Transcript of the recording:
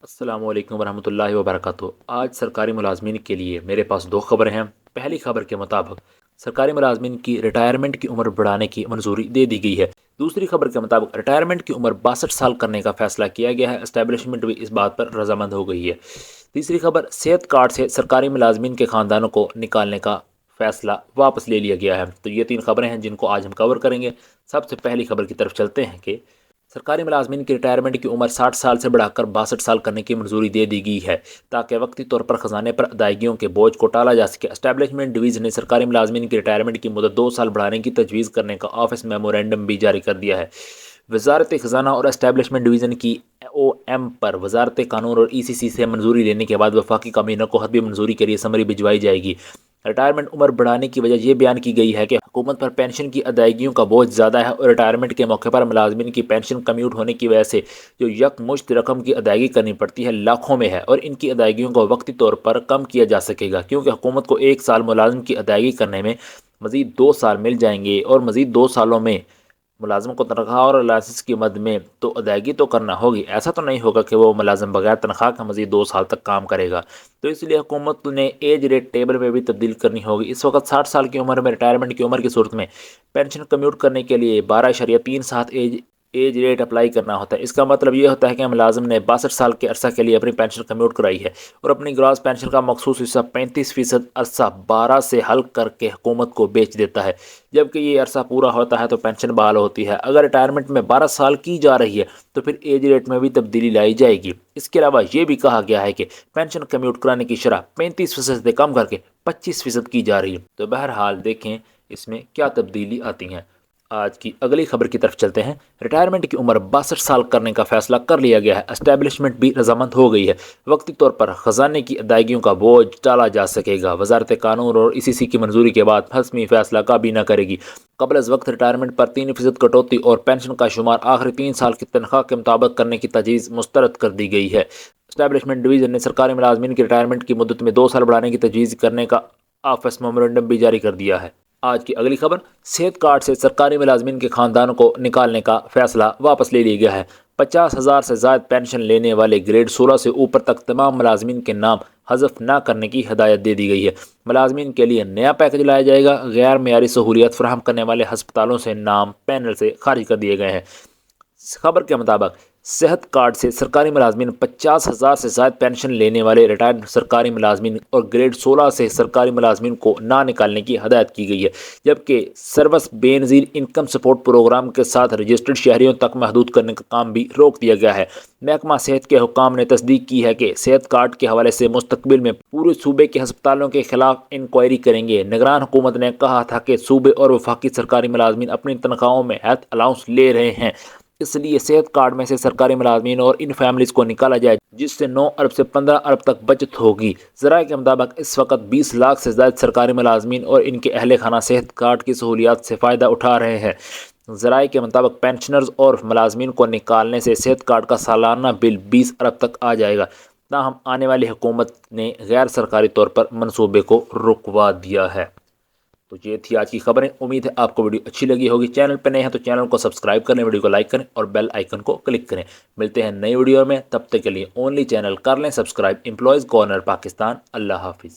السلام علیکم ورحمۃ اللہ وبرکاتہ۔ آج سرکاری ملازمین کے لیے میرے پاس دو خبریں ہیں۔ پہلی خبر کے مطابق سرکاری ملازمین کی ریٹائرمنٹ کی عمر بڑھانے کی منظوری دے دی گئی ہے۔ دوسری خبر کے مطابق ریٹائرمنٹ کی عمر 62 سال کرنے کا فیصلہ کیا گیا ہے۔ اسٹیبلشمنٹ بھی اس بات پر رضامند ہو گئی ہے۔ تیسری خبر، صحت کارڈ سے سرکاری ملازمین کے خاندانوں کو نکالنے کا فیصلہ واپس لے لیا گیا ہے۔ تو یہ تین خبریں ہیں جن کو آج ہم کور کریں گے۔ سب سے پہلی خبر کی طرف چلتے ہیں کہ سرکاری ملازمین کی ریٹائرمنٹ کی عمر 60 سال سے بڑھا کر 62 سال کرنے کی منظوری دے دی گئی ہے تاکہ وقتی طور پر خزانے پر ادائیگیوں کے بوجھ کو ٹالا جا سکے۔ اسٹیبلشمنٹ ڈویژن نے سرکاری ملازمین کی ریٹائرمنٹ کی مدت 2 سال بڑھانے کی تجویز کرنے کا آفس میمورنڈم بھی جاری کر دیا ہے۔ وزارت خزانہ اور اسٹیبلشمنٹ ڈویژن کی او ایم پر وزارت قانون اور ای سی سی سے منظوری لینے کے بعد وفاقی کابینہ کو حتمی منظوری کے لیے سمری بھجوائی جائے گی۔ ریٹائرمنٹ عمر بڑھانے کی وجہ یہ بیان کی گئی ہے کہ حکومت پر پینشن کی ادائیگیوں کا بوجھ زیادہ ہے اور ریٹائرمنٹ کے موقع پر ملازمین کی پینشن کمیوٹ ہونے کی وجہ سے جو یکمشت رقم کی ادائیگی کرنی پڑتی ہے لاکھوں میں ہے، اور ان کی ادائیگیوں کو وقتی طور پر کم کیا جا سکے گا کیونکہ حکومت کو 1 سال ملازم کی ادائیگی کرنے میں مزید 2 سال مل جائیں گے، اور مزید 2 سالوں میں ملازم کو تنخواہ اور لائسنس کی مد میں تو ادائیگی تو کرنا ہوگی۔ ایسا تو نہیں ہوگا کہ وہ ملازم بغیر تنخواہ کا مزید 2 سال تک کام کرے گا، تو اس لیے حکومت نے ایج ریٹ ٹیبل میں بھی تبدیل کرنی ہوگی۔ اس وقت 60 سال کی عمر میں ریٹائرمنٹ کی عمر کی صورت میں پینشن کمیوٹ کرنے کے لیے 12.37 ایج ریٹ اپلائی کرنا ہوتا ہے۔ اس کا مطلب یہ ہوتا ہے کہ ملازم نے 62 سال کے عرصہ کے لیے اپنی پینشن کمیوٹ کرائی ہے اور اپنی گراس پینشن کا مخصوص حصہ 35% عرصہ 12 سے حل کر کے حکومت کو بیچ دیتا ہے۔ جبکہ یہ عرصہ پورا ہوتا ہے تو پینشن بحال ہوتی ہے۔ اگر ریٹائرمنٹ میں 12 سال کی جا رہی ہے تو پھر ایج ریٹ میں بھی تبدیلی لائی جائے گی۔ اس کے علاوہ یہ بھی کہا گیا ہے کہ پینشن کمیوٹ کرانے کی شرح 35% سے کم کر کے 25% کی جا رہی ہے۔ تو بہرحال دیکھیں اس میں کیا تبدیلی آتی ہیں۔ آج کی اگلی خبر کی طرف چلتے ہیں۔ ریٹائرمنٹ کی عمر 62 سال کرنے کا فیصلہ کر لیا گیا ہے۔ اسٹیبلشمنٹ بھی رضامند ہو گئی ہے۔ وقتی طور پر خزانے کی ادائیگیوں کا بوجھ ٹالا جا سکے گا۔ وزارت قانون اور ای سی سی کی منظوری کے بعد حتمی فیصلہ کابینہ کرے گی۔ قبل از وقت ریٹائرمنٹ پر 3% کٹوتی اور پینشن کا شمار آخری 3 سال کی تنخواہ کے مطابق کرنے کی تجویز مسترد کر دی گئی ہے۔ اسٹیبلشمنٹ ڈویژن نے سرکاری ملازمین کی ریٹائرمنٹ کی مدت میں 2 سال بڑھانے کی تجویز کرنے کا آفس میمورنڈم بھی جاری کر دیا ہے۔ آج کی اگلی خبر، صحت کارڈ سے سرکاری ملازمین کے خاندانوں کو نکالنے کا فیصلہ واپس لے لیا گیا ہے۔ 50,000 سے زائد پینشن لینے والے گریڈ 16 سے اوپر تک تمام ملازمین کے نام حذف نہ کرنے کی ہدایت دے دی گئی ہے۔ ملازمین کے لیے نیا پیکج لایا جائے گا۔ غیر معیاری سہولیات فراہم کرنے والے ہسپتالوں سے نام پینل سے خارج کر دیے گئے ہیں۔ خبر کے مطابق صحت کارڈ سے سرکاری ملازمین، 50,000 سے زائد پینشن لینے والے ریٹائرڈ سرکاری ملازمین اور گریڈ 16 سے سرکاری ملازمین کو نہ نکالنے کی ہدایت کی گئی ہے، جبکہ سروس بے نظیر انکم سپورٹ پروگرام کے ساتھ رجسٹرڈ شہریوں تک محدود کرنے کا کام بھی روک دیا گیا ہے۔ محکمہ صحت کے حکام نے تصدیق کی ہے کہ صحت کارڈ کے حوالے سے مستقبل میں پورے صوبے کے ہسپتالوں کے خلاف انکوائری کریں گے۔ نگران حکومت نے کہا تھا کہ صوبے اور وفاقی سرکاری ملازمین اپنی تنخواہوں میں ہیلتھ الاؤنس لے رہے ہیں، اس لیے صحت کارڈ میں سے سرکاری ملازمین اور ان فیملیز کو نکالا جائے جس سے 9 ارب سے 15 ارب تک بچت ہوگی۔ ذرائع کے مطابق اس وقت 20 لاکھ سے زائد سرکاری ملازمین اور ان کے اہل خانہ صحت کارڈ کی سہولیات سے فائدہ اٹھا رہے ہیں۔ ذرائع کے مطابق پینشنرز اور ملازمین کو نکالنے سے صحت کارڈ کا سالانہ بل 20 ارب تک آ جائے گا۔ تاہم آنے والی حکومت نے غیر سرکاری طور پر منصوبے کو رکوا دیا ہے۔ تو یہ تھی آج کی خبریں۔ امید ہے آپ کو ویڈیو اچھی لگی ہوگی۔ چینل پہ نئے ہیں تو چینل کو سبسکرائب کریں، ویڈیو کو لائک کریں اور بیل آئیکن کو کلک کریں۔ ملتے ہیں نئی ویڈیو میں، تب تک کے لیے اونلی چینل کر لیں سبسکرائب۔ Employees corner Pakistan. اللہ حافظ۔